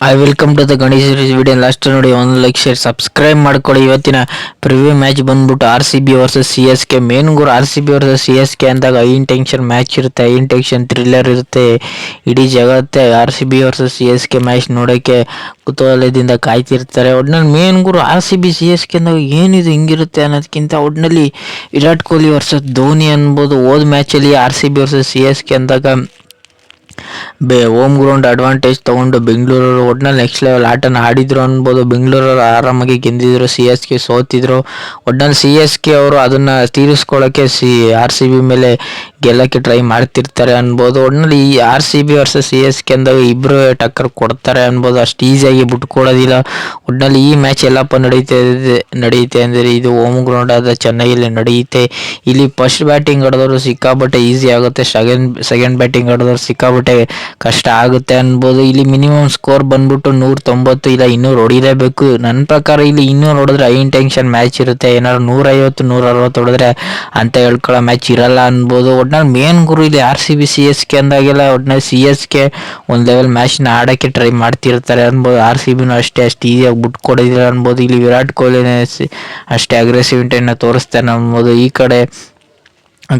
Welcome to the Ganesh series video last ನೋಡಿ ಒಂದು like share subscribe ಮಾಡ್ಕೊಳ್ಳಿ. ಇವತ್ತಿನ ಪ್ರಿವ್ಯೂ ಮ್ಯಾಚ್ ಬಂದ್ಬಿಟ್ಟು R C B versus C S K. Main ಗುರು R C B versus C S K ಅಂದಾಗ ಐನ್ tension match ಇರುತ್ತೆ, ಐನ್ tension thriller ಇರುತ್ತೆ. ಇಡೀ ಜಗತ್ತೆ R C B versus C S K match ನೋಡೋಕ್ಕೆ ಕುತೂಹಲದಿಂದ ಕಾಯ್ತಿರ್ತಾರೆ. ಒಟ್ನಲ್ಲಿ ಮೇನ್ ಗುರು R C B C S K ಅಂದಾಗ ಏನಿದು ಹಿಂಗಿರುತ್ತೆ ಅನ್ನೋದಕ್ಕಿಂತ ಒಟ್ಟಿನಲ್ಲಿ ವಿರಾಟ್ ಕೊಹ್ಲಿ ವರ್ಸಸ್ ಧೋನಿ ಅನ್ಬೋದು. ಹೋದ ಮ್ಯಾಚಲ್ಲಿ R C B versus C S K ಅಂದಾಗ ಹೋಮ್ ಗ್ರೌಂಡ್ ಅಡ್ವಾಂಟೇಜ್ ತೊಗೊಂಡು ಬೆಂಗಳೂರವರು ಒಟ್ನಲ್ಲಿ ನೆಕ್ಸ್ಟ್ ಲೆವೆಲ್ ಆಟನ ಆಡಿದ್ರು ಅನ್ಬೋದು. ಬೆಂಗಳೂರವರು ಆರಾಮಾಗಿ ಗೆದ್ದಿದ್ರು, ಸಿ ಎಸ್ ಕೆ ಸೋತಿದ್ರು. ಒಟ್ನಲ್ಲಿ ಸಿ ಎಸ್ ಕೆ ಅವರು ಅದನ್ನು ತೀರಿಸ್ಕೊಳ್ಳೋಕ್ಕೆ ಆರ್ ಸಿ ಬಿ ಮೇಲೆ ಗೆಲ್ಲಕ್ಕೆ ಟ್ರೈ ಮಾಡ್ತಿರ್ತಾರೆ ಅನ್ಬೋದು. ಒಟ್ನಲ್ಲಿ ಈ R C B versus C S K ಅಂದಾಗ ಇಬ್ಬರು ಟಕ್ಕರ್ ಕೊಡ್ತಾರೆ ಅನ್ಬೋದು, ಅಷ್ಟು ಈಸಿಯಾಗಿ ಬಿಟ್ಕೊಡೋದಿಲ್ಲ. ಒಟ್ನಲ್ಲಿ ಈ ಮ್ಯಾಚ್ ಎಲ್ಲಪ್ಪ ನಡೆಯುತ್ತೆ ಅಂದರೆ ಇದು ಹೋಮ್ ಗ್ರೌಂಡ್ ಆದ ಚೆನ್ನೈಯಲ್ಲಿ ನಡೆಯುತ್ತೆ. ಇಲ್ಲಿ ಫಸ್ಟ್ ಬ್ಯಾಟಿಂಗ್ ಆಡಿದವರು ಸಿಕ್ಕಾಪಟ್ಟೆ ಈಸಿ ಆಗುತ್ತೆ, ಸೆಕೆಂಡ್ ಬ್ಯಾಟಿಂಗ್ ಆಡಿದವರು ಸಿಕ್ಕಾಪಟ್ಟೆ ಕಷ್ಟ ಆಗುತ್ತೆ ಅನ್ಬೋದು. ಇಲ್ಲಿ ಮಿನಿಮಮ್ ಸ್ಕೋರ್ ಬಂದ್ಬಿಟ್ಟು 190 ಇಲ್ಲ 200 ಹೊಡಿಲೇಬೇಕು. ನನ್ನ ಪ್ರಕಾರ ಇಲ್ಲಿ 200 ಹೊಡೆದ್ರೆ ಐನ್ ಟೆನ್ಷನ್ ಮ್ಯಾಚ್ ಇರುತ್ತೆ. ಏನಾದ್ರು 150 160 ಹೊಡೆದ್ರೆ ಅಂತ ಹೇಳ್ಕೊಳ್ಳೋ ಮ್ಯಾಚ್ ಇರಲ್ಲ ಅನ್ಬೋದು. ಒಟ್ನಲ್ಲಿ ಮೇನ್ ಗುರು ಇಲ್ಲಿ R C B C S K ಅಂದಾಗೆಲ್ಲ ಒಟ್ನಲ್ಲಿ ಸಿ ಎಸ್ ಕೆ ಒಂದು ಲೆವೆಲ್ ಮ್ಯಾಚ್ನ ಆಡೋಕ್ಕೆ ಟ್ರೈ ಮಾಡ್ತಿರ್ತಾರೆ ಅನ್ಬೋದು. ಆರ್ ಸಿ ಬಿನೂ ಅಷ್ಟು ಈಸಿಯಾಗಿ ಬಿಟ್ಕೊಡೋದಿಲ್ಲ ಅನ್ಬೋದು. ಇಲ್ಲಿ ವಿರಾಟ್ ಕೊಹ್ಲಿನೇ ಅಷ್ಟೇ ಅಗ್ರೆಸಿವಿಟಿಯನ್ನು ತೋರಿಸ್ತಾನೆ ಅನ್ಬೋದು. ಈ ಕಡೆ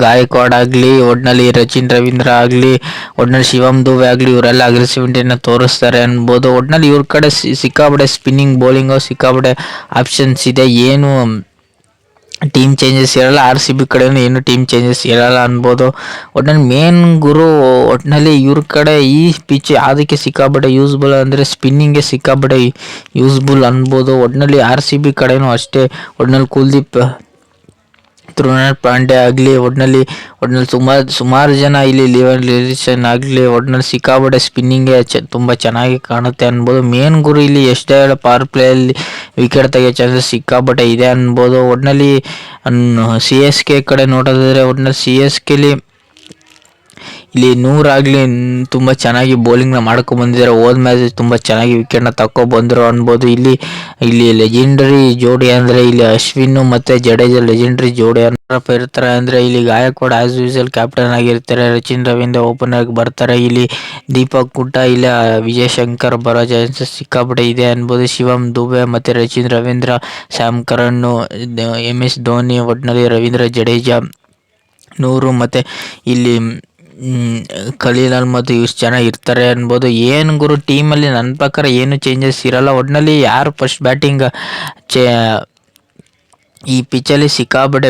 ಗಾಯಕ್ವಾಡ್ ಆಗಲಿ, ಒಟ್ನಲ್ಲಿ ರಚಿನ್ ರವೀಂದ್ರ ಆಗಲಿ, ಒಟ್ನಲ್ಲಿ ಶಿವಮ್ ದುಬೆ ಆಗಲಿ, ಇವರೆಲ್ಲ ಅಗ್ರೆಸಿವಿಟಿಯನ್ನು ತೋರಿಸ್ತಾರೆ ಅನ್ಬೋದು. ಒಟ್ನಲ್ಲಿ ಇವ್ರ ಕಡೆ ಸಿಕ್ಕಾಪಟ್ಟೆ ಸ್ಪಿನ್ನಿಂಗ್ ಬೌಲಿಂಗು ಸಿಕ್ಕಾಪಟ್ಟೆ ಆಪ್ಷನ್ಸ್ ಇದೆ. ಏನು ಟೀಮ್ ಚೇಂಜಸ್ ಇರಲ್ಲ, ಆರ್ ಸಿ ಬಿ ಕಡೆಯೂ ಏನು ಟೀಮ್ ಚೇಂಜಸ್ ಇರಲ್ಲ ಅನ್ಬೋದು. ಒಟ್ನಲ್ಲಿ ಮೇನ್ ಗುರು ಒಟ್ಟಿನಲ್ಲಿ ಇವ್ರ ಕಡೆ ಈ ಪಿಚ್ ಅದಕ್ಕೆ ಸಿಕ್ಕಾಪಟ್ಟೆ ಯೂಸ್ಬುಲ್ ಅಂದರೆ ಸ್ಪಿನ್ನಿಂಗ್ಗೆ ಸಿಕ್ಕಾಪಟ್ಟೆ ಯೂಸ್ಬುಲ್ ಅನ್ಬೋದು. ಒಟ್ಟಿನಲ್ಲಿ ಆರ್ ಸಿ ಬಿ ಕಡೆಯೂ ಅಷ್ಟೇ. ಒಟ್ನಲ್ಲಿ ಕುಲ್ದೀಪ್, ಕೃಣಾಲ್ ಪಾಂಡ್ಯ ಆಗಲಿ, ಒಟ್ನಲ್ಲಿ ಸುಮಾರು ಜನ ಇಲ್ಲಿ ಲಿವನ್ ಲಿರಿಸನ್ ಆಗಲಿ, ಒಟ್ನಲ್ಲಿ ಸಿಕ್ಕಾಪಟ್ಟೆ ಸ್ಪಿನ್ನಿಂಗ್ಗೆ ತುಂಬ ಚೆನ್ನಾಗಿ ಕಾಣುತ್ತೆ ಅನ್ಬೋದು. ಮೇನ್ ಗುರು ಇಲ್ಲಿ ಎಷ್ಟೇ ಪವರ್ ಪ್ಲೇಯಲ್ಲಿ ವಿಕೆಟ್ ತೆಗೆಯೋ ಚಾನ್ಸಸ್ ಸಿಕ್ಕಾಪಟ್ಟೆ ಇದೆ ಅನ್ಬೋದು. ಒಟ್ನಲ್ಲಿ ಸಿ ಎಸ್ ಕೆ ಕಡೆ ನೋಡೋದಾದರೆ ಒಟ್ನಲ್ಲಿ ಸಿ ಎಸ್ ಕೆಲಿ ಇಲ್ಲಿ 100 ಆಗಲಿ ತುಂಬ ಚೆನ್ನಾಗಿ ಬೌಲಿಂಗ್ನ ಮಾಡ್ಕೊಂಡ್ಬಂದಿದ್ದಾರೆ. ಹೋದ ಮ್ಯಾಚ್ ತುಂಬ ಚೆನ್ನಾಗಿ ವಿಕೆಟ್ನ ತಗೊಬಂದರು ಅನ್ಬೋದು. ಇಲ್ಲಿ ಲೆಜೆಂಡರಿ ಜೋಡಿ ಅಂದರೆ ಇಲ್ಲಿ ಅಶ್ವಿನ್ ಮತ್ತು ಜಡೇಜಾ ಲೆಜೆಂಡರಿ ಜೋಡಿ ಏನಪ್ಪ ಇರ್ತಾರೆ ಅಂದರೆ ಇಲ್ಲಿ ಗಾಯಕ್ವಾಡ್ ಆಸ್ ಯೂಸಲ್ ಕ್ಯಾಪ್ಟನ್ ಆಗಿರ್ತಾರೆ, ರಚಿನ್ ರವೀಂದ್ರ ಓಪನ್ ಆಗಿ ಬರ್ತಾರೆ. ಇಲ್ಲಿ ದೀಪಕ್ ಹುಡ್ಡ ಇಲ್ಲ ವಿಜಯ್ ಶಂಕರ್ ಬರೋ ಚಾನ್ಸಸ್ ಸಿಕ್ಕಾಪಟ್ಟೆ ಇದೆ ಅನ್ಬೋದು. ಶಿವಮ್ ದುಬೆ ಮತ್ತು ರಚಿನ್ ರವೀಂದ್ರ, ಸ್ಯಾಮ್ ಕರನ್, MS ಧೋನಿ, ಒಟ್ನಲ್ಲಿ ರವೀಂದ್ರ ಜಡೇಜಾ 100 ಮತ್ತು ಇಲ್ಲಿ ಖಲೀಲ್ ಅಹ್ಮದ್ ಇಷ್ಟು ಜನ ಇರ್ತಾರೆ ಅನ್ಬೋದು. ಏನು ಗುರು ಟೀಮಲ್ಲಿ ನನ್ನ ಪ್ರಕಾರ ಏನು ಚೇಂಜಸ್ ಇರಲ್ಲ. ಒಟ್ಟಿನಲ್ಲಿ ಯಾರು ಫಸ್ಟ್ ಬ್ಯಾಟಿಂಗ್ ಈ ಪಿಚ್ಚಲ್ಲಿ ಸಿಕ್ಕಾಪಟ್ಟೆ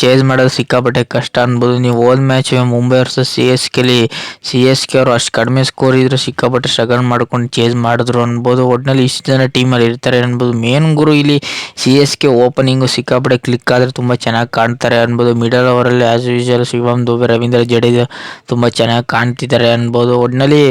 ಚೇಸ್ ಮಾಡೋದು ಸಿಕ್ಕಾಪಟ್ಟೆ ಕಷ್ಟ ಅನ್ಬೋದು. ನೀವು ಹೋದ match Mumbai versus C S K ಅವರು ಅಷ್ಟು ಕಡಿಮೆ ಸ್ಕೋರ್ ಇದ್ದರೂ ಸಿಕ್ಕಾಪಟ್ಟೆ ಸ್ಟ್ರಗಲ್ ಮಾಡ್ಕೊಂಡು ಚೇಸ್ ಮಾಡಿದ್ರು ಅನ್ಬೋದು. ಒಟ್ಟಿನಲ್ಲಿ ಇಷ್ಟು ಜನ ಟೀಮಲ್ಲಿ ಇರ್ತಾರೆ ಅನ್ಬೋದು. ಮೇನ್ ಗುರು ಇಲ್ಲಿ ಸಿ ಎಸ್ ಕೆ ಓಪನಿಂಗು ಸಿಕ್ಕಾಪಟ್ಟೆ ಕ್ಲಿಕ್ ಆದರೆ ತುಂಬ ಚೆನ್ನಾಗಿ ಕಾಣ್ತಾರೆ ಅನ್ಬೋದು. ಮಿಡಲ್ ಓವರಲ್ಲಿ ಆ್ಯಸ್ ಯೂಶುವಲ್ ಶಿವಮ್ ದುಬೆ, ರವೀಂದ್ರ ಜಡೇಜಾ ತುಂಬ ಚೆನ್ನಾಗಿ ಕಾಣ್ತಿದ್ದಾರೆ ಅನ್ಬೋದು. ಒಟ್ಟಿನಲ್ಲಿ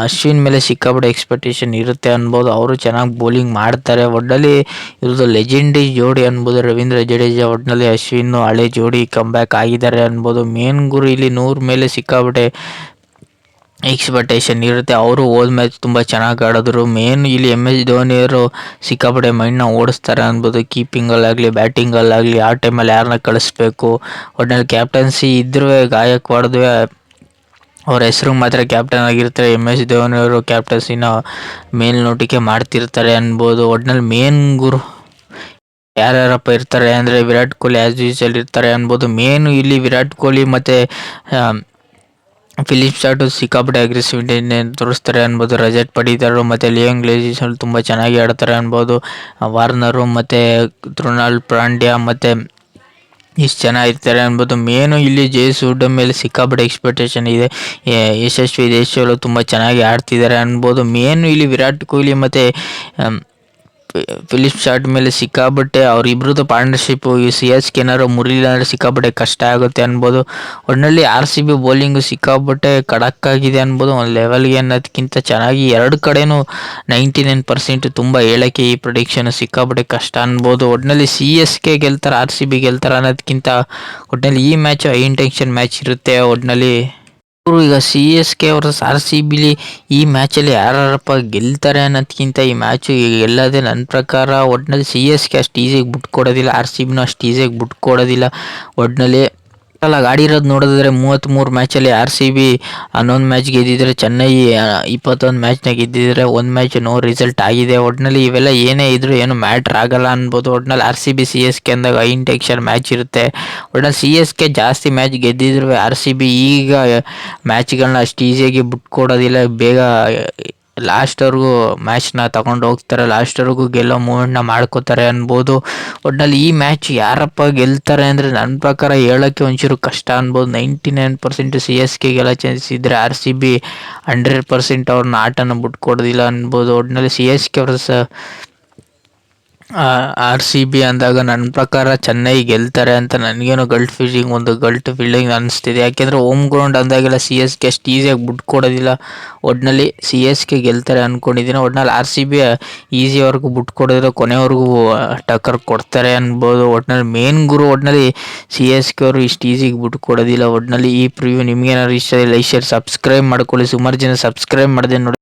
ಅಶ್ವಿನ್ ಮೇಲೆ ಸಿಕ್ಕಾಪಟ್ಟೆ ಎಕ್ಸ್ಪೆಕ್ಟೇಷನ್ ಇರುತ್ತೆ ಅನ್ಬೋದು. ಅವರು ಚೆನ್ನಾಗಿ ಬೌಲಿಂಗ್ ಮಾಡ್ತಾರೆ. ಒಟ್ಟಿನಲ್ಲಿ ಇವ್ರದ್ದು ಲೆಜೆಂಡರಿ ಜೋಡಿ ಅನ್ಬೋದು ರವೀಂದ್ರ ಜಡೇಜಾ, ಒಟ್ಟಿನಲ್ಲಿ ಅಶ್ವಿನ್ ಹಳೆ ಜೋಡಿ ಕಂಬ್ಯಾಕ್ ಆಗಿದ್ದಾರೆ ಅನ್ಬೋದು. ಮೇನ್ ಗುರು ಇಲ್ಲಿ 100 ಮೇಲೆ ಸಿಕ್ಕಾಪಟ್ಟೆ ಎಕ್ಸ್ಪೆಕ್ಟೇಷನ್ ಇರುತ್ತೆ. ಅವರು ಹೋದ ಮ್ಯಾಚ್ ತುಂಬ ಚೆನ್ನಾಗಿ ಆಡಿದ್ರು. ಮೇನ್ ಇಲ್ಲಿ MS ಧೋನಿಯವರು ಸಿಕ್ಕಾಪಟ್ಟೆ ಮೈಂಡ್ನ ಓಡಿಸ್ತಾರೆ ಅನ್ಬೋದು. ಕೀಪಿಂಗಲ್ಲಾಗಲಿ ಬ್ಯಾಟಿಂಗಲ್ಲಾಗಲಿ ಆ ಟೈಮಲ್ಲಿ ಯಾರನ್ನ ಕಳಿಸ್ಬೇಕು, ಒಟ್ಟಿನಲ್ಲಿ ಕ್ಯಾಪ್ಟನ್ಸಿ ಇದ್ರೂ ಗಾಯಕ್ವಾಡ್ದು ಅವ್ರ ಹೆಸ್ರಿಗೆ ಮಾತ್ರ ಕ್ಯಾಪ್ಟನ್ ಆಗಿರ್ತಾರೆ. MS ಧೋನಿಯವರು ಕ್ಯಾಪ್ಟನ್ಸಿನ ಮೇಲ್ನೋಟಿಕೆ ಮಾಡ್ತಿರ್ತಾರೆ ಅನ್ಬೋದು. ಒಟ್ಟಿನಲ್ಲಿ ಮೇನ್ ಗುರು ಯಾರ್ಯಾರಪ್ಪ ಇರ್ತಾರೆ ಅಂದರೆ ವಿರಾಟ್ ಕೊಹ್ಲಿ ಆ್ಯಸ್ ಯೂಶುವಲ್ ಇರ್ತಾರೆ ಅನ್ಬೋದು. ಮೇನು ಇಲ್ಲಿ ವಿರಾಟ್ ಕೊಹ್ಲಿ ಮತ್ತು ಫಿಲಿಪ್ ಸ್ಟಾರ್ಟು ಸಿಕ್ಕಾಪಟ್ಟೆ ಅಗ್ರೆಸಿವಿಟಿಯನ್ನು ತೋರಿಸ್ತಾರೆ ಅನ್ಬೋದು. ರಜತ್ ಪಡಿದಾರರು ಮತ್ತು ಲಿಯೋನ್ ಗ್ಲೇಜಿಸರು ತುಂಬ ಚೆನ್ನಾಗಿ ಆಡ್ತಾರೆ ಅನ್ಬೋದು. ವಾರ್ನರು ಮತ್ತು ಕೃಣಾಲ್ ಪಾಂಡ್ಯ ಮತ್ತು ಇಷ್ಟು ಚೆನ್ನಾಗಿರ್ತಾರೆ ಅನ್ಬೋದು. ಮೇನು ಇಲ್ಲಿ ಜಯಸೂರ್ಯ ಮೇಲೆ ಸಿಕ್ಕಾಪಟ್ಟೆ ಎಕ್ಸ್ಪೆಕ್ಟೇಷನ್ ಇದೆ. ಯಶಸ್ವಿ ದೇಶಗಳು ತುಂಬ ಚೆನ್ನಾಗಿ ಆಡ್ತಿದ್ದಾರೆ ಅನ್ಬೋದು. ಮೇನು ಇಲ್ಲಿ ವಿರಾಟ್ ಕೊಹ್ಲಿ ಮತ್ತು ಫಿಲಿಪ್ ಸ್ಟಾರ್ಟ್ ಮೇಲೆ ಸಿಕ್ಕಾಪಟ್ಟೆ ಅವರಿಬ್ರದ್ದು ಪಾರ್ಟ್ನರ್ಶಿಪ್ಪು ಈ ಸಿ ಎಸ್ ಕೆ ಏನಾದ್ರು ಮುರಿಲಿಲ್ಲ ಅಂದರೆ ಸಿಕ್ಕಾಪಟ್ಟೆ ಕಷ್ಟ ಆಗುತ್ತೆ ಅನ್ಬೋದು. ಒಟ್ಟಿನಲ್ಲಿ ಆರ್ ಸಿ ಬಿ ಬೌಲಿಂಗು ಸಿಕ್ಕಾಪಟ್ಟೆ ಖಡಕ್ಕಾಗಿದೆ ಅನ್ಬೋದು. ಒಂದು ಲೆವೆಲ್ಗೆ ಅನ್ನೋದಕ್ಕಿಂತ ಚೆನ್ನಾಗಿ ಎರಡು ಕಡೆನೂ 99% ತುಂಬ ಹೇಳೋಕ್ಕೆ ಈ ಪ್ರೊಡಿಕ್ಷನ್ ಸಿಕ್ಕಾಪಟ್ಟೆ ಕಷ್ಟ ಅನ್ಬೋದು. ಒಟ್ಟಿನಲ್ಲಿ ಸಿ ಎಸ್ ಕೆ ಗೆಲ್ತಾರೆ, ಆರ್ ಸಿ ಬಿ ಗೆಲ್ತಾರೆ ಅನ್ನೋದಕ್ಕಿಂತ ಒಟ್ಟಿನಲ್ಲಿ ಈ ಮ್ಯಾಚು ಐನ್ ಟೆನ್ಷನ್ ಮ್ಯಾಚ್ ಇರುತ್ತೆ. ಒಟ್ಟಿನಲ್ಲಿ ಈಗ C S K versus R C ಬಿಲಿ ಈ ಮ್ಯಾಚಲ್ಲಿ ಯಾರಪ್ಪ ಗೆಲ್ತಾರೆ ಅನ್ನೋದಕ್ಕಿಂತ ಈ ಮ್ಯಾಚು ಗೆಲ್ಲೋದೇ ನನ್ನ ಪ್ರಕಾರ. ಒಟ್ಟಿನಲ್ಲಿ ಸಿ ಎಸ್ ಕೆ ಅಷ್ಟು ಈಸಿಯಾಗಿ ಬಿಟ್ಕೊಡೋದಿಲ್ಲ, ಆರ್ ಸಿ ಬಿನೂ ಅಷ್ಟು ಈಸಿಯಾಗಿ ಬಿಟ್ಕೊಡೋದಿಲ್ಲ. ಒಟ್ಟಿನಲ್ಲಿ ಅಲ್ಲ ಆಡಿರೋದು ನೋಡಿದ್ರೆ 33 ಮ್ಯಾಚಲ್ಲಿ RCB 11 ಮ್ಯಾಚ್ ಗೆದ್ದಿದ್ರೆ, ಚೆನ್ನೈ 21 ಮ್ಯಾಚ್ನಾಗ ಗೆದ್ದಿದ್ರೆ, ಒಂದು ಮ್ಯಾಚ್ ನೋ ರಿಸಲ್ಟ್ ಆಗಿದೆ. ಒಟ್ಟಿನಲ್ಲಿ ಇವೆಲ್ಲ ಏನೇ ಇದ್ರು ಏನು ಮ್ಯಾಟ್ರ್ ಆಗಲ್ಲ ಅನ್ಬೋದು. ಒಟ್ಟಿನಲ್ಲಿ RCB CSK ಅಂದಾಗ ಹೈ ಇಂಟೆನ್ಷನ್ ಮ್ಯಾಚ್ ಇರುತ್ತೆ. ಒಟ್ಟಿನಲ್ಲಿ CSK ಜಾಸ್ತಿ ಮ್ಯಾಚ್ ಗೆದ್ದಿದ್ರು RCB ಈಗ ಮ್ಯಾಚ್ಗಳನ್ನ ಅಷ್ಟು ಈಸಿಯಾಗಿ ಬಿಟ್ಕೊಡೋದಿಲ್ಲ. ಬೇಗ ಲಾಸ್ಟ್ವರೆಗೂ ಮ್ಯಾಚ್ನ ತಗೊಂಡು ಹೋಗ್ತಾರೆ, ಲಾಸ್ಟ್ವರೆಗೂ ಗೆಲ್ಲೋ ಮೂಮೆಂಟ್ನ ಮಾಡ್ಕೋತಾರೆ ಅನ್ಬೋದು. ಒಟ್ಟಿನಲ್ಲಿ ಈ ಮ್ಯಾಚ್ ಯಾರಪ್ಪ ಗೆಲ್ತಾರೆ ಅಂದರೆ ನನ್ನ ಪ್ರಕಾರ ಹೇಳೋಕ್ಕೆ ಒಂಚೂರು ಕಷ್ಟ ಅನ್ಬೋದು. 99% CSK ಗೆಲ್ಲೋ ಚಾನ್ಸ್ ಇದ್ದರೆ RCB 100% ಅವ್ರನ್ನ ಆಟನ ಬಿಟ್ಕೊಡೋದಿಲ್ಲ ಅನ್ಬೋದು. ಒಟ್ಟಿನಲ್ಲಿ CSK ವರ್ಸಸ್ RCB ಅಂದಾಗ ನನ್ನ ಪ್ರಕಾರ ಚೆನ್ನೈ ಗೆಲ್ತಾರೆ ಅಂತ ನನಗೇನೋ ಗಲ್ಟ್ ಫೀಲಿಂಗ್ ಅನಿಸ್ತಿದೆ. ಯಾಕೆಂದರೆ ಹೋಮ್ ಗ್ರೌಂಡ್ ಅಂದಾಗೆಲ್ಲ CSK ಅಷ್ಟು ಈಸಿಯಾಗಿ ಬಿಟ್ಕೊಡೋದಿಲ್ಲ. ಒಟ್ಟಿನಲ್ಲಿ CSK ಗೆಲ್ತಾರೆ ಅಂದ್ಕೊಂಡಿದ್ದೀನಿ. ಒಟ್ಟಿನಲ್ಲಿ RCB ಈಸಿವರೆಗೂ ಬಿಟ್ಕೊಡೋದಿಲ್ಲ, ಕೊನೆವರೆಗೂ ಟಕ್ಕರ್ ಕೊಡ್ತಾರೆ ಅನ್ಬೋದು. ಒಟ್ಟಿನಲ್ಲಿ ಒಟ್ಟಿನಲ್ಲಿ CSK ಅವರು ಇಷ್ಟು ಈಸಿಗೆ ಬಿಟ್ಕೊಡೋದಿಲ್ಲ. ಒಟ್ಟಿನಲ್ಲಿ ಈ ಪ್ರಿವ್ಯೂ ನಿಮಗೇನಾದ್ರು ಇಷ್ಟ ಲೈಕ್ ಶೇರ್ ಸಬ್ಸ್ಕ್ರೈಬ್ ಮಾಡ್ಕೊಳ್ಳಿ. ಸುಮಾರು ಜನ ಸಬ್ಸ್ಕ್ರೈಬ್ ಮಾಡಿದೆ ನೋಡಿ.